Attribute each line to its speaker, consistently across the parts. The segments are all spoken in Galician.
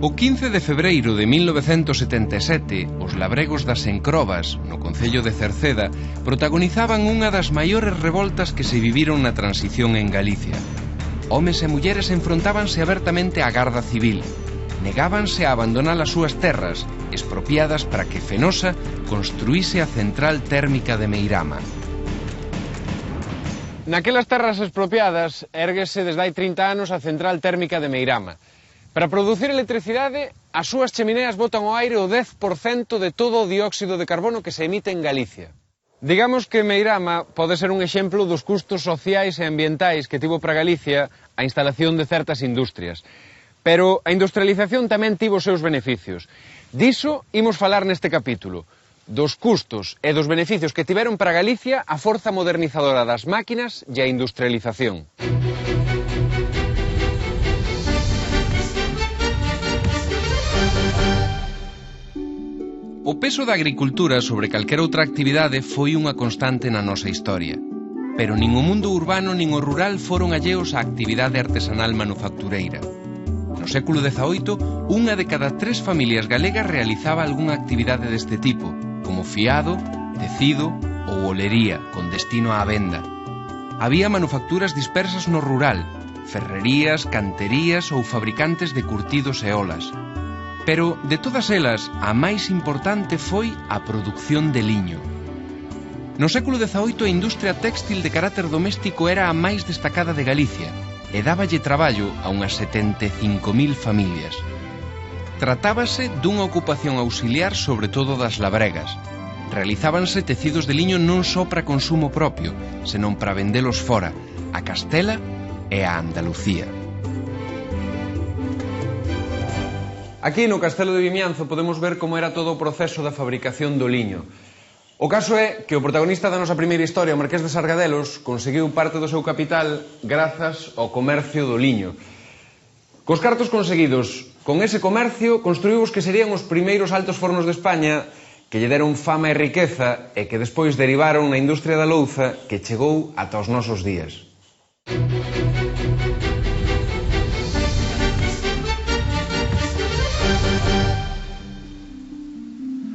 Speaker 1: O 15 de febreiro de 1977, os labregos das Encrobas, no concello de Cerceda, protagonizaban unha das maiores revoltas que se viviron na transición en Galicia. Homes e mulleres enfrontábanse abertamente á Garda Civil. Negábanse a abandonar as súas terras, expropiadas para que Fenosa construíse a central térmica de Meirama.
Speaker 2: Naquelas terras expropiadas, érguese desde hai 30 anos a central térmica de Meirama. Para producir electricidade, as súas chemineas botan ao aire o 10% de todo o dióxido de carbono que se emite en Galicia. Digamos que Meirama pode ser un exemplo dos custos sociais e ambientais que tivo para Galicia a instalación de certas industrias. Pero a industrialización tamén tivo os seus beneficios. Diso imos falar neste capítulo, dos custos e dos beneficios que tiveron para Galicia a forza modernizadora das máquinas e a industrialización.
Speaker 1: O peso da agricultura sobre calquera outra actividade foi unha constante na nosa historia. Pero nin o mundo urbano nin o rural foron alleos á actividade artesanal manufactureira. No século XVIII, unha de cada 3 familias galegas realizaba algunha actividade deste tipo, como fiado, tecido ou olería, con destino á venda. Había manufacturas dispersas no rural, ferrerías, canterías ou fabricantes de curtidos e olas. Pero, de todas elas, a máis importante foi a produción de liño. No século XVIII a industria téxtil de carácter doméstico era a máis destacada de Galicia e dáballe traballo a unhas 75.000 familias. Tratábase dunha ocupación auxiliar sobre todo das labregas. Realizábanse tecidos de liño non só para consumo propio, senón para vendelos fora, a Castela e a Andalucía.
Speaker 2: Aquí no Castelo de Vimianzo podemos ver como era todo o proceso da fabricación do liño. O caso é que o protagonista da nosa primeira historia, o Marqués de Sargadelos, conseguiu parte do seu capital grazas ao comercio do liño. Cos cartos conseguidos con ese comercio, construiu os que serían os primeiros altos fornos de España, que lle deron fama e riqueza e que despois derivaron na industria da louza que chegou ata os nosos días.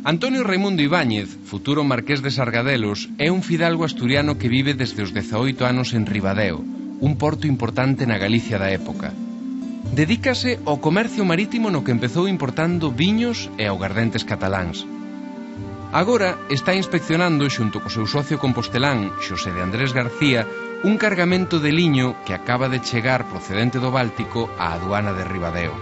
Speaker 1: Antonio Raimundo Ibáñez, futuro Marqués de Sargadelos, é un fidalgo asturiano que vive desde os 18 anos en Ribadeo, un porto importante na Galicia da época. Dedícase ao comercio marítimo no que empezou importando viños e augardentes cataláns. Agora está inspeccionando, xunto co seu socio compostelán, Xosé de Andrés García, un cargamento de liño que acaba de chegar procedente do Báltico á aduana de Ribadeo.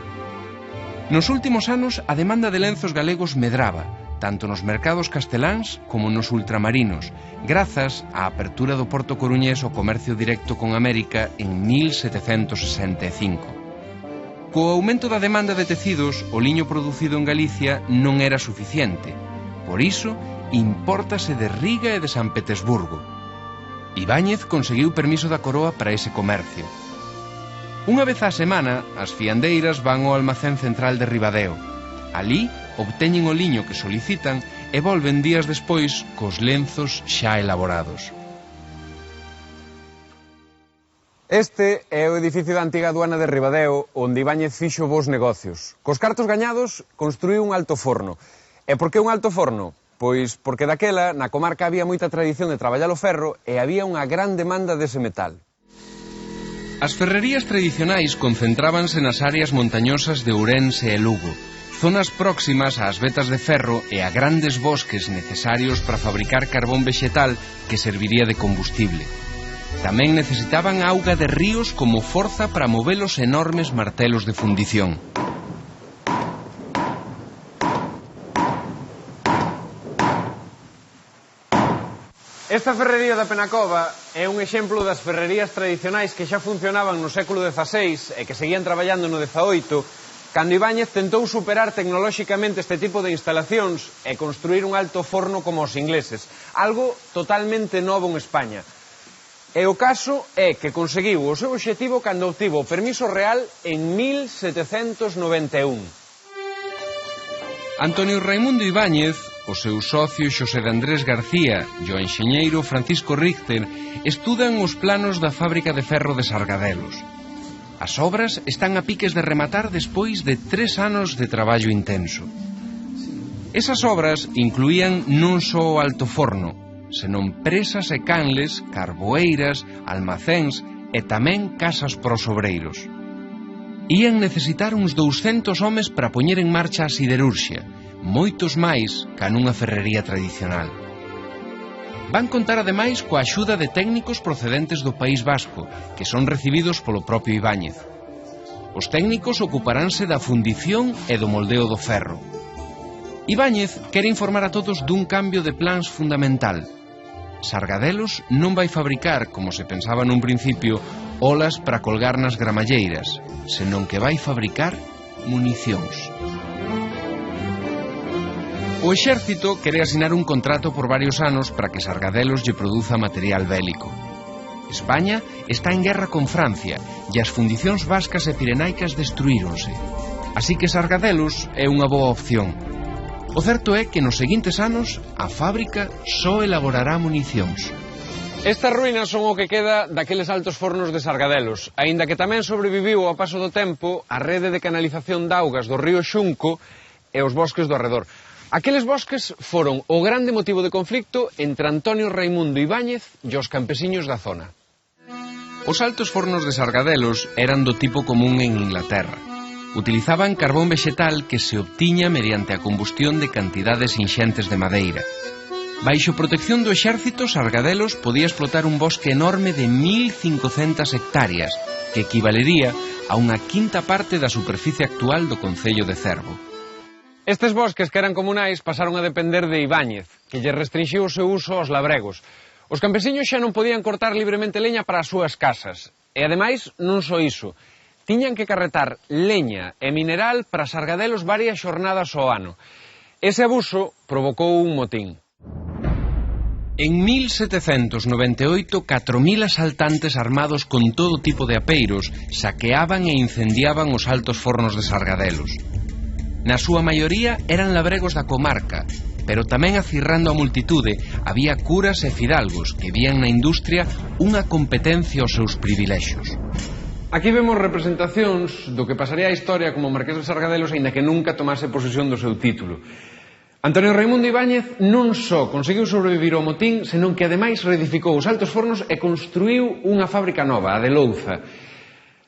Speaker 1: Nos últimos anos, a demanda de lenzos galegos medraba, tanto nos mercados casteláns como nos ultramarinos, grazas á apertura do Porto Coruñés ao comercio directo con América en 1765. Co aumento da demanda de tecidos, o liño producido en Galicia non era suficiente. Por iso, impórtase de Riga e de San Petersburgo. Ibáñez conseguiu permiso da Coroa para ese comercio. Unha vez á semana, as fiandeiras van ao almacén central de Ribadeo. Alí, obteñen o liño que solicitan e volven días despois cos lenzos xa elaborados.
Speaker 2: Este é o edificio da antiga aduana de Ribadeo, onde Ibáñez fixo bons negocios. Cos cartos gañados, construiu un alto forno. E por que un alto forno? Pois porque daquela, na comarca había moita tradición de traballar o ferro e había unha gran demanda dese metal.
Speaker 1: As ferrerías tradicionais concentrábanse nas áreas montañosas de Ourense e Lugo, zonas próximas ás vetas de ferro e a grandes bosques necesarios para fabricar carbón vexetal que serviría de combustible. Tamén necesitaban auga de ríos como forza para mover os enormes martelos de fundición.
Speaker 2: Esta ferrería da Penacova é un exemplo das ferrerías tradicionais que xa funcionaban no século XVI e que seguían traballando no XVIII, cando Ibáñez tentou superar tecnolóxicamente este tipo de instalacións e construir un alto forno como os ingleses, algo totalmente novo en España. E o caso é que conseguiu o seu obxectivo cando obtivo o permiso real en 1791.
Speaker 1: Antonio Raimundo Ibáñez, o seu socio Xosé de Andrés García e o enxeñeiro Francisco Richter estudan os planos da fábrica de ferro de Sargadelos. As obras están a piques de rematar despois de 3 anos de traballo intenso. Esas obras incluían non só o alto forno, senón presas e canles, carboeiras, almacéns e tamén casas para os obreiros. Ían necesitar uns 200 homes para poñer en marcha a siderurxia, moitos máis ca nunha ferrería tradicional. Van contar ademais coa axuda de técnicos procedentes do País Vasco, que son recibidos polo propio Ibáñez. Os técnicos ocuparánse da fundición e do moldeo do ferro. Ibáñez quere informar a todos dun cambio de plans fundamental. Sargadelos non vai fabricar, como se pensaba nun principio, olas para colgar nas gramalleiras, senón que vai fabricar municións. O exército quere asinar un contrato por varios anos para que Sargadelos lle produza material bélico. España está en guerra con Francia e as fundicións vascas e pirenaicas destruíronse. Así que Sargadelos é unha boa opción. O certo é que nos seguintes anos a fábrica só elaborará municións.
Speaker 2: Estas ruínas son o que queda daqueles altos fornos de Sargadelos, aínda que tamén sobreviviu ao paso do tempo a rede de canalización de augas do río Xunco e os bosques do arredor. Aqueles bosques foron o grande motivo de conflicto entre Antonio Raimundo Ibáñez e os campesiños da zona.
Speaker 1: Os altos fornos de Sargadelos eran do tipo común en Inglaterra. Utilizaban carbón vexetal que se obtiña mediante a combustión de cantidades inxentes de madeira. Baixo protección do exército, Sargadelos podía explotar un bosque enorme de 1.500 hectáreas, que equivalería a unha quinta parte da superficie actual do concello de Cervo.
Speaker 2: Estes bosques que eran comunais pasaron a depender de Ibáñez, que lle restrinxiu o seu uso aos labregos. Os campesiños xa non podían cortar libremente leña para as súas casas. E ademais, non só iso, tiñan que carretar leña e mineral para Sargadelos varias xornadas ao ano. Ese abuso provocou un motín.
Speaker 1: En 1798, 4.000 asaltantes armados con todo tipo de apeiros saqueaban e incendiaban os altos fornos de Sargadelos. Na súa maioría eran labregos da comarca, pero tamén acirrando a multitude había curas e fidalgos que vían na industria unha competencia aos seus privilexios.
Speaker 2: Aquí vemos representacións do que pasaría a historia como Marqués de Sargadelos aínda que nunca tomase posesión do seu título. Antonio Raimundo Ibáñez non só conseguiu sobrevivir ao motín, senón que ademais reedificou os altos fornos e construiu unha fábrica nova, a de Louza.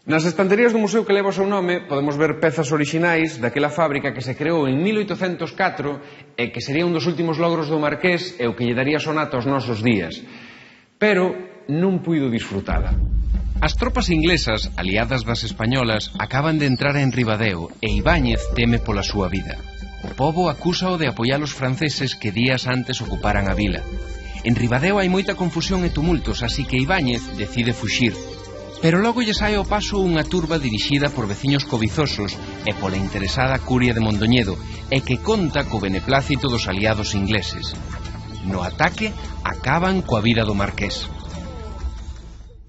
Speaker 2: Nas estanterías do museo que leva o seu nome podemos ver pezas orixinais daquela fábrica que se creou en 1804 e que sería un dos últimos logros do Marqués e o que lle daría sonato aos nosos días. Pero non puido disfrutala.
Speaker 1: As tropas inglesas, aliadas das españolas, acaban de entrar en Ribadeo e Ibáñez teme pola súa vida. O pobo acúsao de apoiar os franceses que días antes ocuparan a vila. En Ribadeo hai moita confusión e tumultos, así que Ibáñez decide fuxir. Pero logo lle sae ao paso unha turba dirixida por veciños cobizosos e pola interesada curia de Mondoñedo e que conta co beneplácito dos aliados ingleses. No ataque acaban coa vida do Marqués.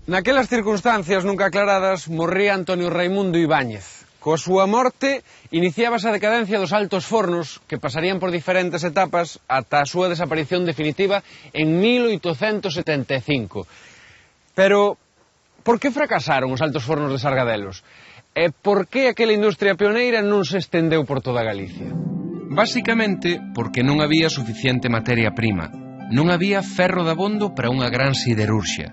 Speaker 2: Naquelas circunstancias nunca aclaradas morría Antonio Raimundo Ibáñez. Coa súa morte iniciábase a decadencia dos altos fornos que pasarían por diferentes etapas ata a súa desaparición definitiva en 1875. Pero por que fracasaron os altos fornos de Sargadelos? E por que aquela industria pioneira non se estendeu por toda Galicia?
Speaker 1: Básicamente porque non había suficiente materia prima. Non había ferro dabondo para unha gran siderurxia.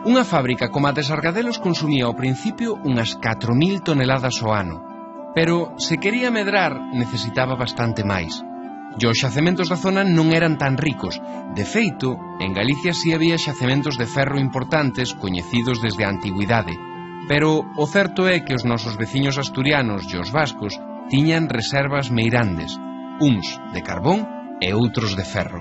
Speaker 1: Unha fábrica como a de Sargadelos consumía ao principio unhas 4.000 toneladas ao ano. Pero se quería medrar necesitaba bastante máis. E os xacementos da zona non eran tan ricos. De feito, en Galicia si había xacementos de ferro importantes coñecidos desde a antigüidade. Pero o certo é que os nosos veciños asturianos e os vascos tiñan reservas meirandes, uns de carbón e outros de ferro.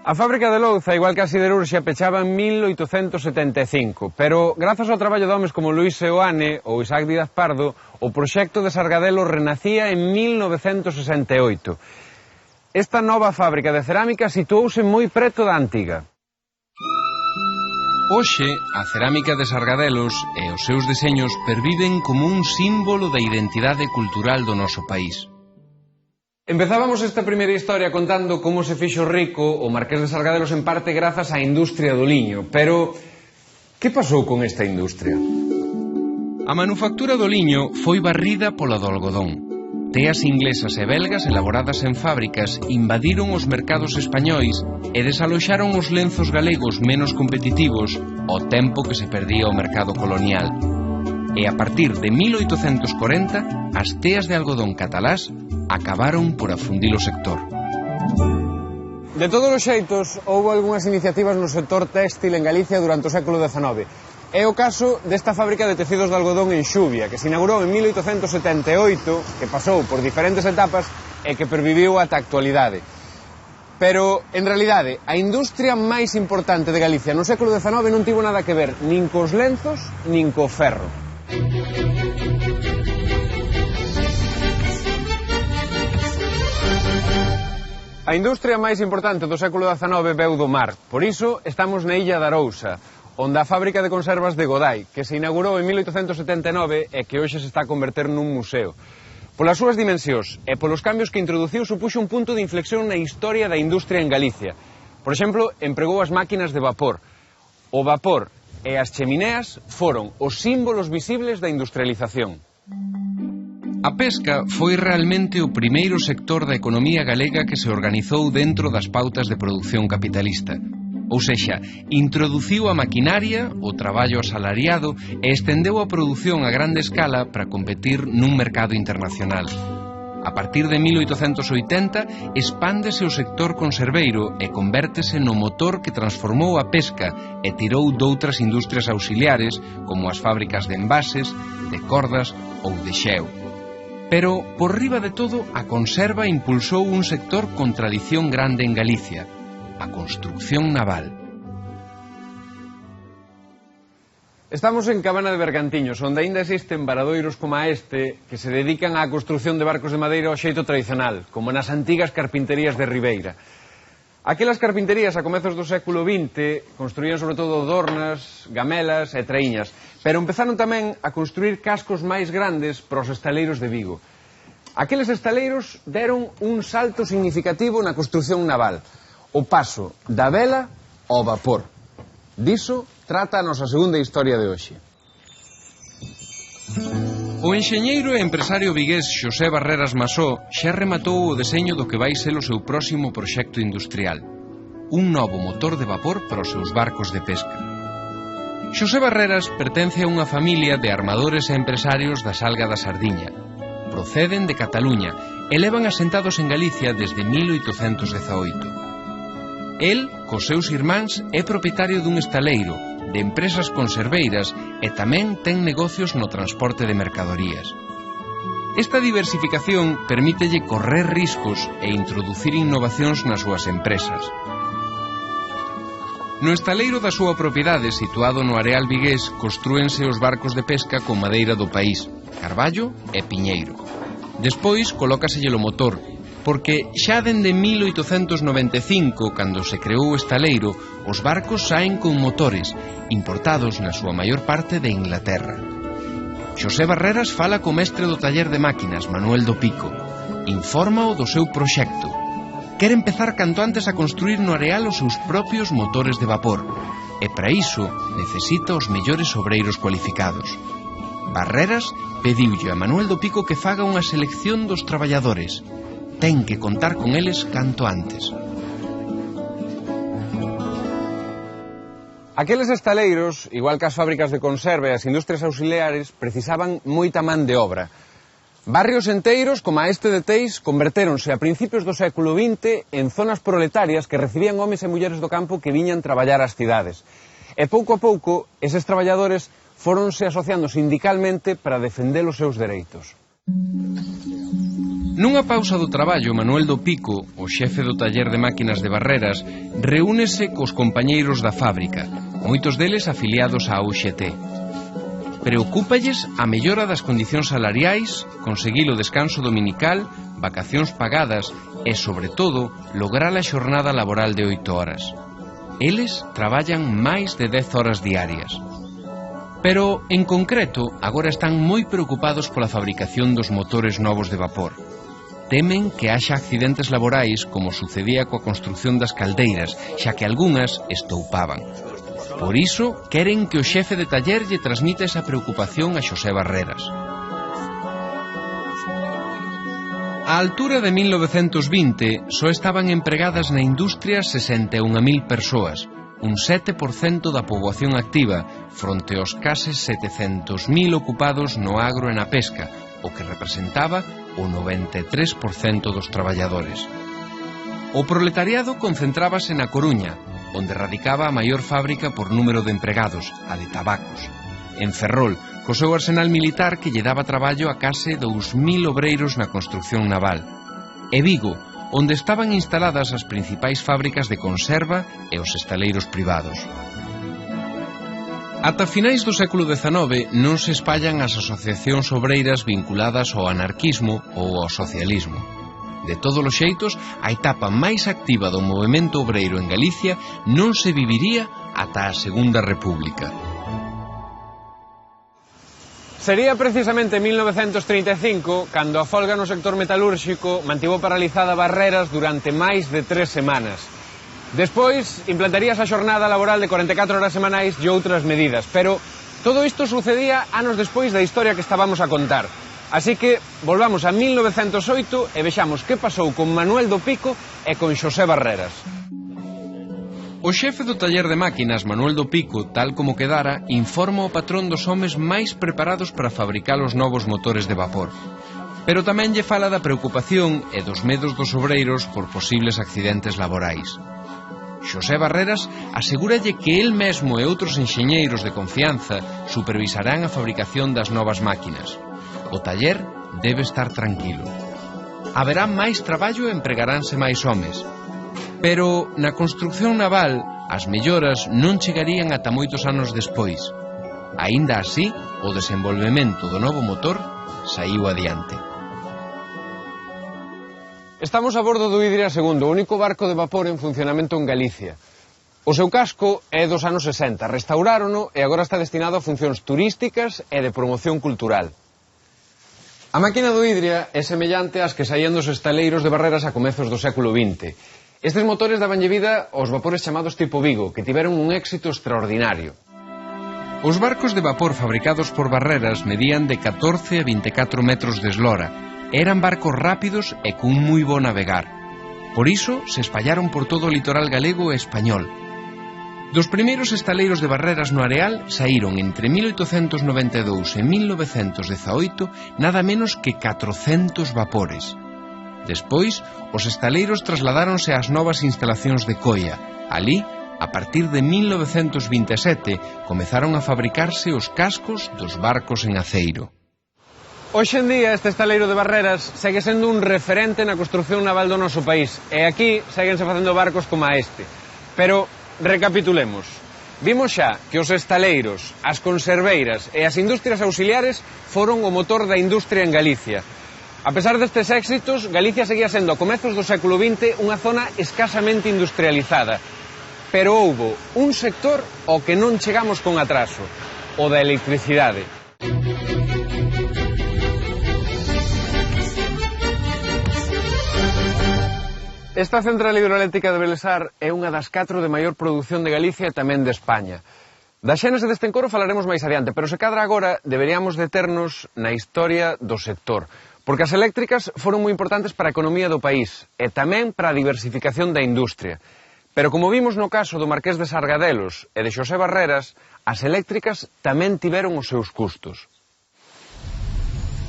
Speaker 2: A fábrica de Louza, igual que a siderurxia, pechaba en 1875, pero grazas ao traballo de homes como Luís Seoane ou Isaac Díaz Pardo, o proxecto de Sargadelos renacía en 1968. Esta nova fábrica de cerámica situouse moi preto da antiga.
Speaker 1: Hoxe, a cerámica de Sargadelos e os seus deseños perviven como un símbolo da identidade cultural do noso país.
Speaker 2: Empezábamos esta primeira historia contando como se fixo rico o Marqués de Sargadelos en parte grazas á industria do liño, pero que pasou con esta industria?
Speaker 1: A manufactura do liño foi barrida pola do algodón. Teas inglesas e belgas elaboradas en fábricas invadiron os mercados españois e desaloxaron os lenzos galegos menos competitivos ao tempo que se perdía o mercado colonial. E a partir de 1840, as teas de algodón catalás acabaron por afundir o sector.
Speaker 2: De todos os xeitos, houve algunhas iniciativas no sector téxtil en Galicia durante o século XIX. É o caso desta fábrica de tecidos de algodón en Xuvia, que se inaugurou en 1878, que pasou por diferentes etapas e que perviviu ata a actualidade. Pero, en realidade, a industria máis importante de Galicia no século XIX non tivo nada que ver nin cos lenzos, nin co ferro. A industria máis importante do século XIX veu do mar, por iso estamos na illa de Arousa, onde a fábrica de conservas de Godai, que se inaugurou en 1879 e que hoxe se está a converter nun museo. Polas súas dimensións e polos cambios que introduciu supuxo un punto de inflexión na historia da industria en Galicia. Por exemplo, empregou as máquinas de vapor. O vapor e as chemineas foron os símbolos visibles da industrialización.
Speaker 1: A pesca foi realmente o primeiro sector da economía galega que se organizou dentro das pautas de produción capitalista. Ou sexa, introduciu a maquinaria, o traballo asalariado e estendeu a produción a grande escala para competir nun mercado internacional. A partir de 1880, expándese o sector conserveiro e convértese no motor que transformou a pesca e tirou doutras industrias auxiliares, como as fábricas de envases, de cordas ou de xeo. Pero, por riba de todo, a conserva impulsou un sector con tradición grande en Galicia: a construcción naval.
Speaker 2: Estamos en Cabana de Bergantiños, onde aínda existen varadoiros como este que se dedican á construcción de barcos de madeira ao xeito tradicional, como nas antigas carpinterías de Ribeira. Aquelas carpinterías a comezos do século XX construían sobre todo dornas, gamelas e traíñas, pero empezaron tamén a construir cascos máis grandes para os estaleiros de Vigo. Aqueles estaleiros deron un salto significativo na construcción naval: o paso da vela ao vapor. Diso trata a nosa segunda historia de hoxe.
Speaker 1: O enxeñeiro e empresario vigués Xosé Barreras Masó xa rematou o deseño do que vai ser o seu próximo proxecto industrial: un novo motor de vapor para os seus barcos de pesca. Xosé Barreras pertence a unha familia de armadores e empresarios da Salga da Sardiña. Proceden de Cataluña e levan asentados en Galicia desde 1818. El, cos seus irmáns, é propietario dun estaleiro, de empresas conserveiras e tamén ten negocios no transporte de mercadorías. Esta diversificación permítelle correr riscos e introducir innovacións nas súas empresas. No estaleiro da súa propiedade, situado no areal vigués, construense os barcos de pesca con madeira do país, carballo e piñeiro. Despois colócaselle o motor, porque xa dende 1895, cando se creou o estaleiro, os barcos saen con motores, importados na súa maior parte de Inglaterra. Xosé Barreras fala co mestre do taller de máquinas, Manuel do Pico. Infórmao do seu proxecto. Quere empezar canto antes a construir no areal os seus propios motores de vapor, e para iso necesita os mellores obreiros cualificados. Barreras pediulle a Manuel do Pico que faga unha selección dos traballadores. Ten que contar con eles canto antes.
Speaker 2: Aqueles estaleiros, igual que as fábricas de conserva e as industrias auxiliares, precisaban moita man de obra. Barrios enteiros, como a este de Teis, convertéronse a principios do século XX en zonas proletarias que recibían homes e mulleres do campo que viñan traballar ás cidades. E pouco a pouco, eses traballadores fóronse asociando sindicalmente para defender os seus dereitos.
Speaker 1: Nunha pausa do traballo, Manuel do Pico, o xefe do taller de máquinas de Barreras, reúnese cos compañeiros da fábrica, moitos deles afiliados á UGT. Preocúpalles a mellora das condicións salariais, conseguir o descanso dominical, vacacións pagadas e, sobre todo, lograr a xornada laboral de 8 horas. Eles traballan máis de 10 horas diarias. Pero, en concreto, agora están moi preocupados pola fabricación dos motores novos de vapor. Temen que haxa accidentes laborais como sucedía coa construcción das caldeiras, xa que algunhas estoupaban. Por iso, queren que o xefe de taller lle transmita esa preocupación a Xosé Barreras. A altura de 1920, só estaban empregadas na industria 61.000 persoas, un 7% da poboación activa, fronte aos case 700.000 ocupados no agro e na pesca, o que representaba o 93% dos traballadores. O proletariado concentrábase na Coruña, onde radicaba a maior fábrica por número de empregados, a de tabacos. En Ferrol, co seu arsenal militar que lle daba traballo a case 2.000 obreiros na construcción naval. E Vigo, onde estaban instaladas as principais fábricas de conserva e os estaleiros privados. Ata finais do século XIX non se espallan as asociacións obreiras vinculadas ao anarquismo ou ao socialismo. De todos os xeitos, a etapa máis activa do movemento obreiro en Galicia non se viviría ata a Segunda República.
Speaker 2: Sería precisamente en 1935 cando a folga no sector metalúrxico mantivo paralizada Barreras durante máis de 3 semanas. Despois implantaríase a xornada laboral de 44 horas semanais e outras medidas, pero todo isto sucedía anos despois da historia que estábamos a contar. Así que volvamos a 1908 e vexamos que pasou con Manuel do Pico e con Xosé Barreras.
Speaker 1: O xefe do taller de máquinas, Manuel do Pico, tal como quedara, informa o patrón dos homes máis preparados para fabricar os novos motores de vapor. Pero tamén lle fala da preocupación e dos medos dos obreiros por posibles accidentes laborais. Xosé Barreras asegúralle que el mesmo e outros enxeñeiros de confianza supervisarán a fabricación das novas máquinas. O taller debe estar tranquilo. Haberá máis traballo e empregaránse máis homes. Pero na construcción naval as melloras non chegarían ata moitos anos despois. Aínda así, o desenvolvemento do novo motor saíu adiante.
Speaker 2: Estamos a bordo do Idria II, o único barco de vapor en funcionamento en Galicia. O seu casco é dos anos 60, restaurárono e agora está destinado a funcións turísticas e de promoción cultural. A máquina do Idria é semellante ás que saían dos estaleiros de Barreras a comezos do século XX. Estes motores dabanlle vida aos vapores chamados tipo Vigo, que tiveron un éxito extraordinario.
Speaker 1: Os barcos de vapor fabricados por Barreras medían de 14 a 24 metros de eslora. Eran barcos rápidos e cun moi bo navegar. Por iso se espallaron por todo o litoral galego e español. Dos primeiros estaleiros de Barreras no areal saíron entre 1892 e 1918 nada menos que 400 vapores. Despois, os estaleiros trasladáronse ás novas instalacións de Coia. Alí, a partir de 1927, comezaron a fabricarse os cascos dos barcos en aceiro.
Speaker 2: Hoxe en día, este estaleiro de Barreras segue sendo un referente na construción naval do noso país, e aquí seguense facendo barcos como a este. Pero, recapitulemos. Vimos xa que os estaleiros, as conserveiras e as industrias auxiliares foron o motor da industria en Galicia. A pesar destes éxitos, Galicia seguía sendo a comezos do século XX unha zona escasamente industrializada. Pero houbo un sector ao que non chegamos con atraso, o da electricidade. Esta central hidroeléctrica de Belesar é unha das 4 de maior produción de Galicia e tamén de España. Da xénese deste encoro falaremos máis adiante, pero se cadra agora deberíamos deternos na historia do sector. Porque as eléctricas foron moi importantes para a economía do país e tamén para a diversificación da industria. Pero como vimos no caso do Marqués de Sargadelos e de Xosé Barreras, as eléctricas tamén tiveron os seus custos.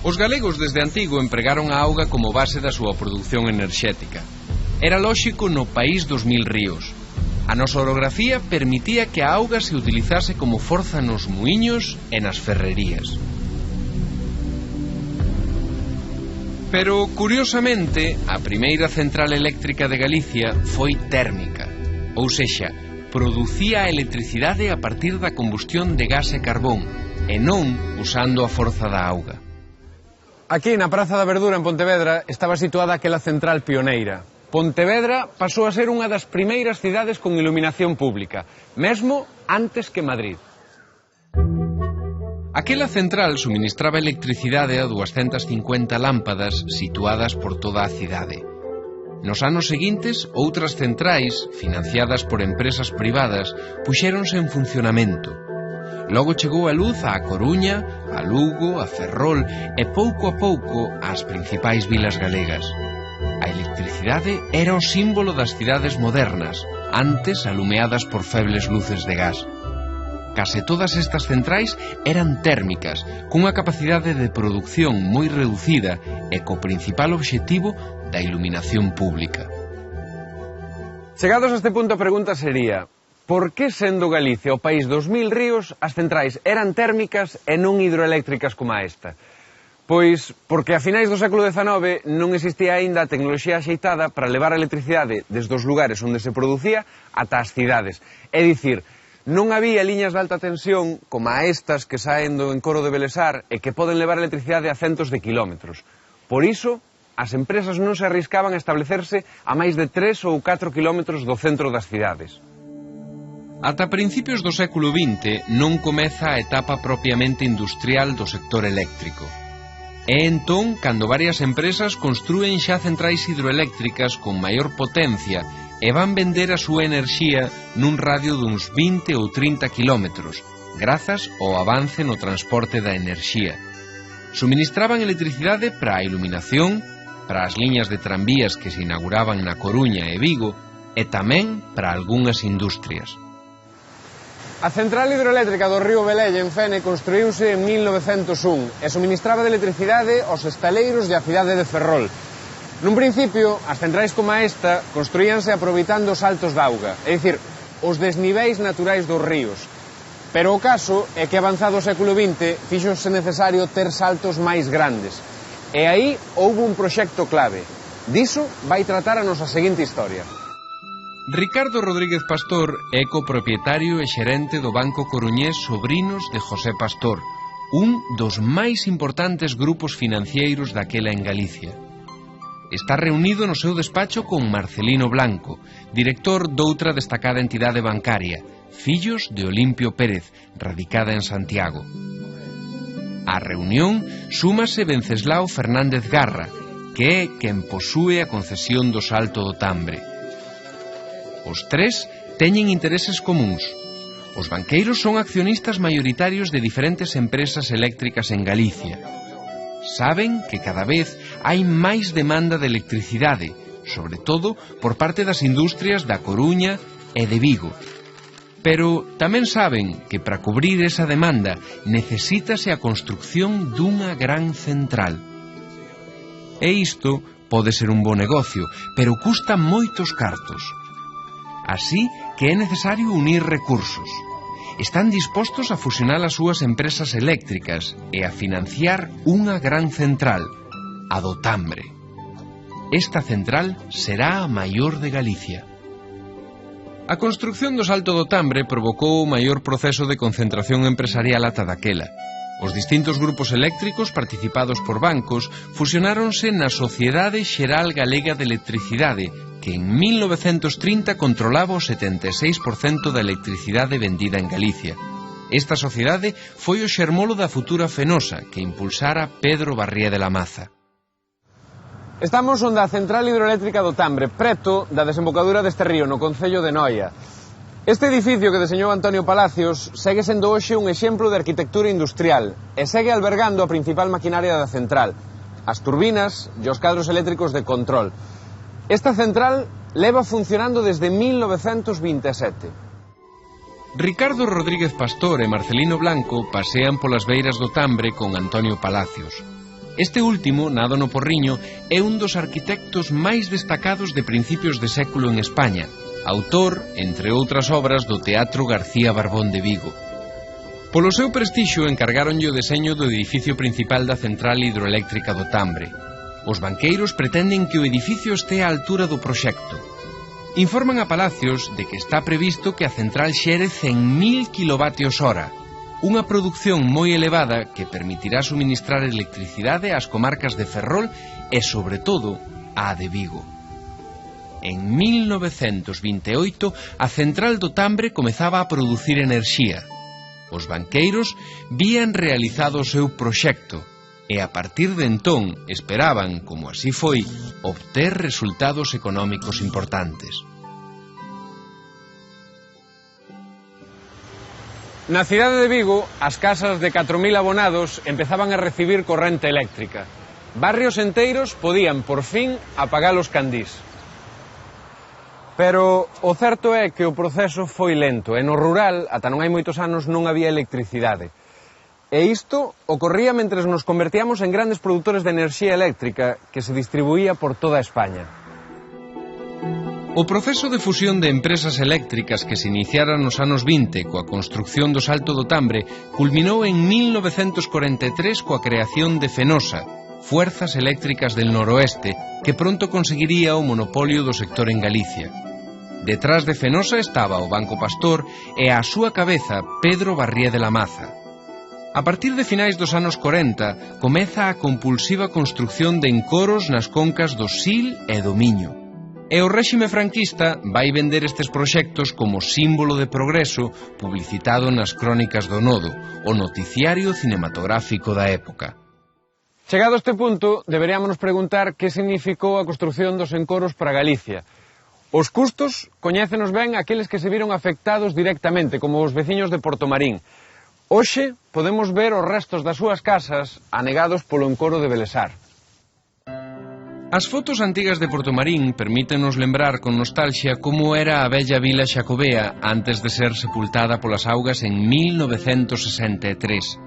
Speaker 1: Os galegos desde antigo empregaron a auga como base da súa produción enerxética. Era lóxico no país dos 1000 ríos. A nosa orografía permitía que a auga se utilizase como forza nos muiños e nas ferrerías. Pero, curiosamente, a primeira central eléctrica de Galicia foi térmica, ou sexa, producía a electricidade a partir da combustión de gas e carbón, e non usando a forza da auga.
Speaker 2: Aquí, na Praza da Verdura, en Pontevedra, estaba situada aquela central pioneira. Pontevedra pasou a ser unha das primeiras cidades con iluminación pública, mesmo antes que Madrid.
Speaker 1: Aquela central suministraba electricidade a 250 lámpadas situadas por toda a cidade. Nos anos seguintes, outras centrais, financiadas por empresas privadas, puxéronse en funcionamento. Logo chegou a luz a Coruña, a Lugo, a Ferrol e pouco a pouco ás principais vilas galegas. A electricidade era o símbolo das cidades modernas, antes alumeadas por febles luces de gas. Case todas estas centrais eran térmicas, cunha capacidade de produción moi reducida e co principal obxectivo da iluminación pública.
Speaker 2: Chegados a este punto a pregunta sería: por que sendo Galicia o país dos 1000 ríos as centrais eran térmicas e non hidroeléctricas como esta? Pois porque a finais do século XIX non existía aínda a tecnoloxía axeitada para levar a electricidade desde os lugares onde se producía ata as cidades. É dicir, non había liñas de alta tensión como a estas que saen do encoro de Belesar e que poden levar a electricidade a centos de kilómetros. Por iso, as empresas non se arriscaban a establecerse a máis de 3 ou 4 kilómetros do centro das cidades.
Speaker 1: Ata principios do século XX non comeza a etapa propiamente industrial do sector eléctrico. É entón cando varias empresas construen xa centrais hidroeléctricas con maior potencia e van vender a súa enerxía nun radio duns 20 ou 30 kilómetros, grazas ao avance no transporte da enerxía. Suministraban electricidade para a iluminación, para as liñas de tranvías que se inauguraban na Coruña e Vigo e tamén para algunhas industrias.
Speaker 2: A central hidroeléctrica do río Velella en Fene construíuse en 1901 e suministraba de electricidade aos estaleiros da cidade de Ferrol. Nun principio, as centrais como esta construíanse aproveitando os saltos de auga, é dicir, os desniveis naturais dos ríos. Pero o caso é que avanzado o século XX fíxose necesario ter saltos máis grandes. E aí houve un proxecto clave. Diso vai tratar a nosa seguinte historia.
Speaker 1: Ricardo Rodríguez Pastor é copropietario e xerente do Banco Coruñés Sobrinos de José Pastor, un dos máis importantes grupos financeiros daquela en Galicia. Está reunido no seu despacho con Marcelino Blanco, director doutra destacada entidade bancaria, Fillos de Olimpio Pérez, radicada en Santiago. A reunión súmase Venceslao Fernández Garra, que é quen posúe a concesión do Salto do Tambre. Os tres teñen intereses comuns. Os banqueiros son accionistas maioritarios de diferentes empresas eléctricas en Galicia. Saben que cada vez hai máis demanda de electricidade, sobre todo por parte das industrias da Coruña e de Vigo. Pero tamén saben que para cubrir esa demanda necesítase a construcción dunha gran central. E isto pode ser un bo negocio, pero custa moitos cartos. Así que é necesario unir recursos. Están dispostos a fusionar as súas empresas eléctricas e a financiar unha gran central, a do Tambre. Esta central será a maior de Galicia. A construcción do Salto do Tambre provocou o maior proceso de concentración empresarial ata daquela. Os distintos grupos eléctricos participados por bancos fusionáronse na Sociedade Xeral Galega de Electricidade, que en 1930 controlaba o 76% da electricidade vendida en Galicia. Esta sociedade foi o xermolo da futura Fenosa, que impulsara Pedro Barría de la Maza.
Speaker 2: Estamos onde a central hidroeléctrica do Tambre, preto da desembocadura deste río, no concello de Noia. Este edificio que deseñou Antonio Palacios segue sendo hoxe un exemplo de arquitectura industrial e segue albergando a principal maquinaria da central, as turbinas e os cadros eléctricos de control. Esta central leva funcionando desde 1927.
Speaker 1: Ricardo Rodríguez Pastor e Marcelino Blanco pasean polas beiras do Tambre con Antonio Palacios. Este último, nado no Porriño, é un dos arquitectos máis destacados de principios de século en España, autor, entre outras obras, do Teatro García Barbón de Vigo. Polo seu prestixio encargáronlle o deseño do edificio principal da central hidroeléctrica do Tambre. Os banqueiros pretenden que o edificio este á altura do proxecto. Informan a Palacios de que está previsto que a central xere 100.000 kWh, unha produción moi elevada que permitirá suministrar electricidade ás comarcas de Ferrol e, sobre todo, á de Vigo. En 1928, a central do Tambre comezaba a producir enerxía. Os banqueiros vían realizado o seu proxecto, e a partir de entón esperaban, como así foi, obter resultados económicos importantes.
Speaker 2: Na cidade de Vigo, as casas de 4.000 abonados empezaban a recibir corrente eléctrica. Barrios enteiros podían, por fin, apagar os candís. Pero o certo é que o proceso foi lento, e no rural, ata non hai moitos anos, non había electricidade. E isto ocorría mentres nos convertíamos en grandes produtores de enerxía eléctrica que se distribuía por toda España.
Speaker 1: O proceso de fusión de empresas eléctricas que se iniciara nos anos 20 coa construcción do Salto do Tambre culminou en 1943 coa creación de Fenosa, Fuerzas Eléctricas del Noroeste, que pronto conseguiría o monopolio do sector en Galicia. Detrás de Fenosa estaba o Banco Pastor e á súa cabeza Pedro Barrié de la Maza. A partir de finais dos anos 40 comeza a compulsiva construcción de encoros nas concas do Sil e do Miño. E o réxime franquista vai vender estes proxectos como símbolo de progreso publicitado nas crónicas do Nodo, o noticiario cinematográfico da época.
Speaker 2: Chegado a este punto, deberíamos preguntar que significou a construcción dos encoros para Galicia. Os custos coñécenos ben aqueles que se viron afectados directamente, como os veciños de Portomarín. Hoxe podemos ver os restos das súas casas anegados polo encoro de Belesar.
Speaker 1: As fotos antigas de Portomarín permítenos lembrar con nostalgia como era a bella vila xacobea antes de ser sepultada polas augas en 1963.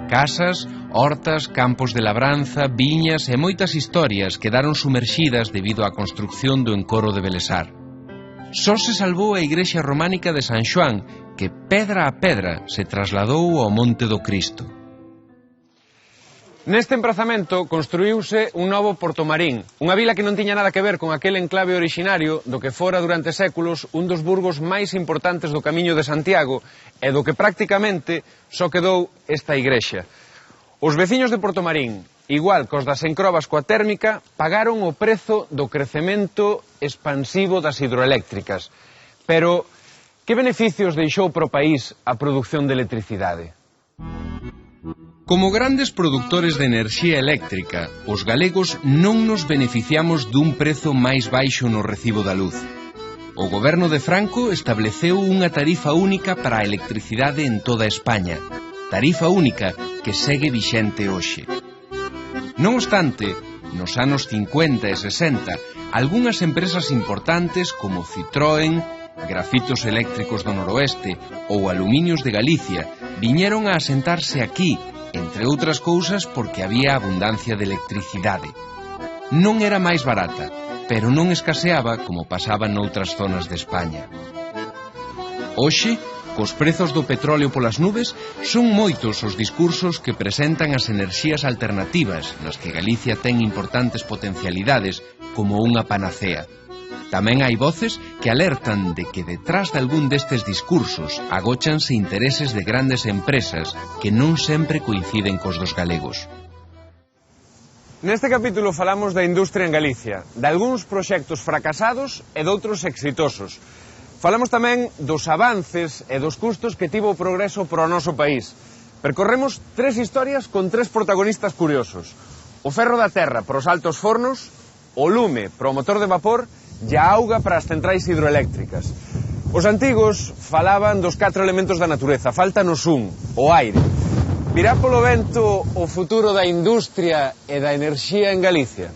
Speaker 1: Casas, hortas, campos de labranza, viñas e moitas historias quedaron sumerxidas debido á construcción do encoro de Belesar. Só se salvou a igrexa románica de San Xoán, que pedra a pedra se trasladou ao Monte do Cristo.
Speaker 2: Neste emprazamento construíuse un novo Portomarín, unha vila que non tiña nada que ver con aquel enclave orixinario do que fora durante séculos un dos burgos máis importantes do Camiño de Santiago e do que prácticamente só quedou esta igrexa. Os veciños de Portomarín, igual cos das encrobas coa térmica, pagaron o prezo do crecemento expansivo das hidroeléctricas. Pero, que beneficios deixou para o país a produción de electricidade?
Speaker 1: Como grandes productores de enerxía eléctrica, os galegos non nos beneficiamos dun prezo máis baixo no recibo da luz. O goberno de Franco estableceu unha tarifa única para a electricidade en toda España, tarifa única que segue vixente hoxe. Non obstante, nos anos 50 e 60, algunhas empresas importantes como Citroën, Grafitos Eléctricos do Noroeste ou Aluminios de Galicia viñeron a asentarse aquí, entre outras cousas porque había abundancia de electricidade. Non era máis barata, pero non escaseaba como pasaba noutras zonas de España. Hoxe, cos prezos do petróleo polas nubes, son moitos os discursos que presentan as enerxías alternativas nas que Galicia ten importantes potencialidades como unha panacea. Tamén hai voces que alertan de que detrás de algún destes discursos agóchanse intereses de grandes empresas que non sempre coinciden cos dos galegos.
Speaker 2: Neste capítulo falamos da industria en Galicia, de algúns proxectos fracasados e doutros exitosos. Falamos tamén dos avances e dos custos que tivo o progreso para o noso país. Percorremos tres historias con tres protagonistas curiosos. O ferro da terra para os altos fornos, o lume para o motor de vapor e a auga para as centrais hidroeléctricas. Os antigos falaban dos 4 elementos da natureza, faltanos un, o aire. Virá polo vento o futuro da industria e da enerxía en Galicia?